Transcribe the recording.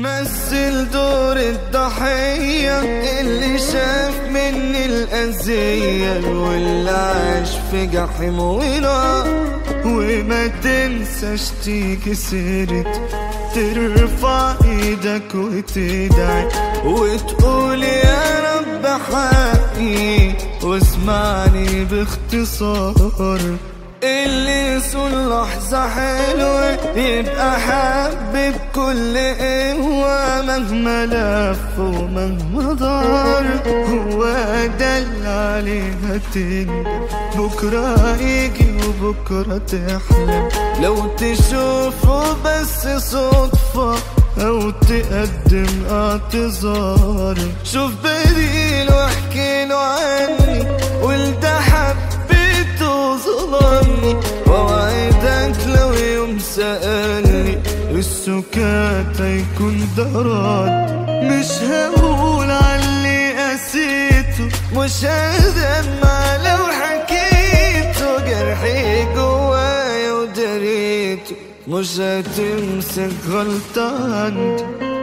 مثل دور الضحية اللي شاف مني الأذية واللي عاش في جحيم ونار. وما تنساش تيجي سيرت ترفع ايدك وتدعي وتقول يا رب حقي واسمعني باختصار. اللي يصون لحظة حلوة يبقى حب بكل قوة مهما لف ومهما دار. هو ده اللي عليها تندم بكرة يجي وبكرة تحلم لو تشوفه بس صدفة أو تقدم اعتذار. شوف بديل واحكيله عني والده حبيته ظلمني ووعدك لو يوم سألني السكات هيكون ده رد. مش هقول عاللي قسيته مش هدمع لو حكيته جرحي جوايا ودريته مش هتمسك غلطة عندي.